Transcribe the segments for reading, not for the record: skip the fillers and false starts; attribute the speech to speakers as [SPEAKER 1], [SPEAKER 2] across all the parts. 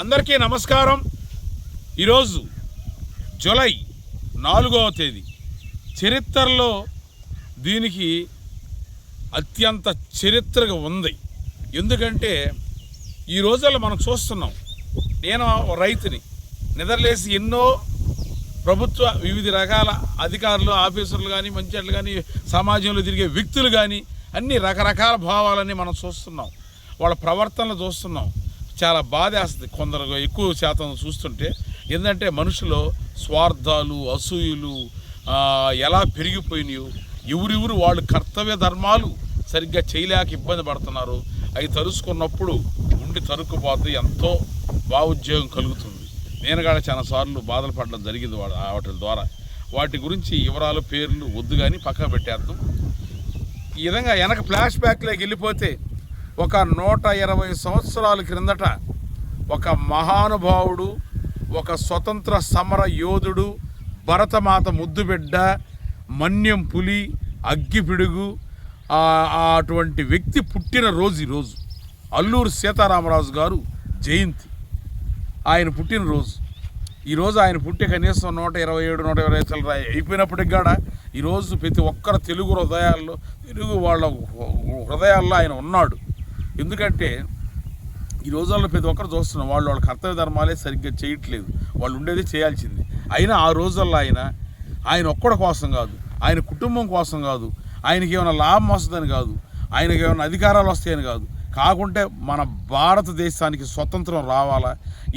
[SPEAKER 1] అందరికీ నమస్కారం. ఈరోజు జూలై 4వ తేదీ. చరిత్రలో దీనికి అత్యంత చరిత్రగా ఉంది. ఎందుకంటే ఈ రోజుల్లో మనం చూస్తున్నాం. నేను రైతుని నిద్రలేసి ఎన్నో ప్రభుత్వ వివిధ రకాల అధికారులు, ఆఫీసర్లు కానీ, మంత్రులు కానీ, సమాజంలో తిరిగే వ్యక్తులు కానీ అన్ని రకరకాల భావాలన్నీ మనం చూస్తున్నాం. వాళ్ళ ప్రవర్తనలు చూస్తున్నాం. చాలా బాధేస్తుంది కొందరు ఎక్కువ శాతం చూస్తుంటే. ఏంటంటే మనుషులు స్వార్థాలు, అసూయలు ఎలా పెరిగిపోయినాయో, ఎవరెవరు వాళ్ళు కర్తవ్య ధర్మాలు సరిగ్గా చేయలేక ఇబ్బంది పడుతున్నారు. అవి తరుచుకున్నప్పుడు ఉండి తరుక్కుపోతే ఎంతో భావోద్యోగం కలుగుతుంది. నేను కూడా చాలాసార్లు బాధలు పడడం జరిగింది వాటి ద్వారా. వాటి గురించి వివరాలు, పేర్లు వద్దు కానీ పక్కన పెట్టేద్దాం. ఈ విధంగా వెనక ఫ్లాష్ బ్యాక్లోకి వెళ్ళిపోతే ఒక 120 సంవత్సరాల క్రిందట ఒక మహానుభావుడు, ఒక స్వతంత్ర సమర యోధుడు, భరతమాత ముద్దుబిడ్డ, మన్యం పులి, అగ్గిపిడుగు అటువంటి వ్యక్తి పుట్టిన రోజు ఈరోజు. అల్లూరు సీతారామరాజు గారు జయంతి, ఆయన పుట్టినరోజు. ఈరోజు ఆయన పుట్టే కనీసం 127, 120 అయిపోయినప్పటికి కూడా ఈరోజు ప్రతి ఒక్కరు తెలుగు వాళ్ళ హృదయాల్లో ఆయన ఉన్నాడు. ఎందుకంటే ఈ రోజుల్లో ప్రతి ఒక్కరు చూస్తున్నాం, వాళ్ళ కర్తవ్య ధర్మాలే సరిగ్గా చేయట్లేదు. వాళ్ళు ఉండేది చేయాల్సింది. అయినా ఆ రోజుల్లో ఆయన ఒక్కడి కోసం కాదు, ఆయన కుటుంబం కోసం కాదు, ఆయనకి ఏమైనా లాభం వస్తుందని కాదు, ఆయనకి ఏమైనా అధికారాలు వస్తాయని కాదు, కాకుంటే మన భారతదేశానికి స్వతంత్రం రావాలా,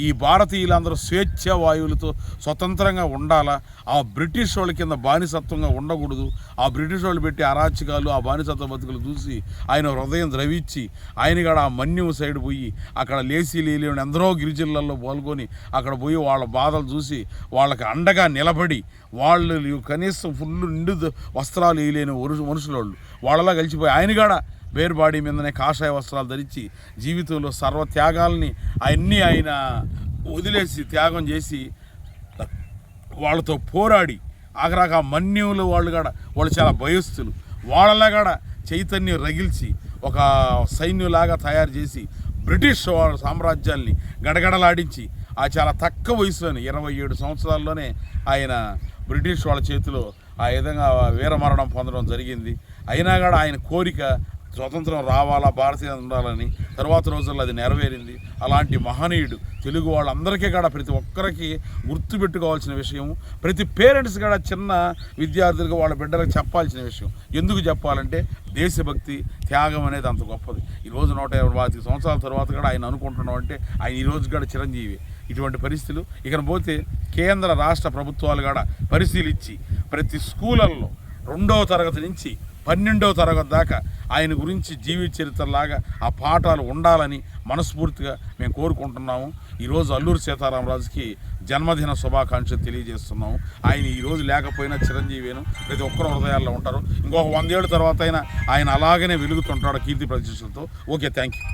[SPEAKER 1] ఈ భారతీయులందరూ స్వేచ్ఛ వాయువులతో స్వతంత్రంగా ఉండాలా, ఆ బ్రిటిష్ వాళ్ళ కింద బానిసత్వంగా ఉండకూడదు, ఆ బ్రిటిష్ వాళ్ళు పెట్టి అరాచకాలు, ఆ బానిసత్వ బతుకులు చూసి ఆయన హృదయం ద్రవించి ఆయన కూడా ఆ మన్యం సైడ్ పోయి అక్కడ లేని ఎందరో గిరిజనులలో పాల్గొని అక్కడ పోయి వాళ్ళ బాధలు చూసి వాళ్ళకి అండగా నిలబడి, వాళ్ళు కనీసం ఫుల్ నిండు వస్త్రాలు వేయలేని మనుషులు వాళ్ళలా కలిసిపోయి ఆయన కూడా బేర్ బాడీ మీదనే కాషాయ వస్త్రాలు ధరించి జీవితంలో సర్వ త్యాగాల్ని ఆయన వదిలేసి త్యాగం చేసి వాళ్ళతో పోరాడి ఆఖరాక మన్యులు వాళ్ళు చాలా భయస్థులు, వాళ్ళలా కూడా చైతన్యం రగిల్చి ఒక సైన్యులాగా తయారు చేసి బ్రిటిష్ వాళ్ళ సామ్రాజ్యాల్ని గడగడలాడించి ఆ చాలా తక్కువ వయసులోనే 27 సంవత్సరాల్లోనే ఆయన బ్రిటిష్ వాళ్ళ చేతిలో ఆ విధంగా వీరమరణం పొందడం జరిగింది. అయినా కూడా ఆయన కోరిక స్వతంత్రం రావాలా, భారతీయం ఉండాలని తర్వాత రోజుల్లో అది నెరవేరింది. అలాంటి మహనీయుడు తెలుగు వాళ్ళందరికీ కూడా ప్రతి ఒక్కరికి గుర్తుపెట్టుకోవాల్సిన విషయం, ప్రతి పేరెంట్స్ కూడా చిన్న విద్యార్థులుగా వాళ్ళ బిడ్డలకు చెప్పాల్సిన విషయం. ఎందుకు చెప్పాలంటే దేశభక్తి, త్యాగం అనేది అంత గొప్పది. ఈరోజు 125 సంవత్సరాల తర్వాత కూడా ఆయన అనుకుంటున్నాం అంటే ఆయన ఈరోజు కూడా చిరంజీవి. ఇటువంటి పరిస్థితులు ఇక పోతే కేంద్ర రాష్ట్ర ప్రభుత్వాలు కూడా పరిశీలించి ప్రతి స్కూళ్ళల్లో 2వ తరగతి నుంచి 12వ తరగతి దాకా ఆయన గురించి జీవిత చరిత్రలాగా ఆ పాఠాలు ఉండాలని మనస్ఫూర్తిగా మేము కోరుకుంటున్నాము. ఈరోజు అల్లూరు సీతారామరాజుకి జన్మదిన శుభాకాంక్షలు తెలియజేస్తున్నాము. ఆయన ఈరోజు లేకపోయినా చిరంజీవిను ప్రతి ఒక్కరు హృదయాల్లో ఉంటారు. ఇంకొక 100 ఏళ్ళ తర్వాత ఆయన అలాగనే వెలుగుతుంటాడు కీర్తి ప్రతిష్టలతో. Okay, thank you.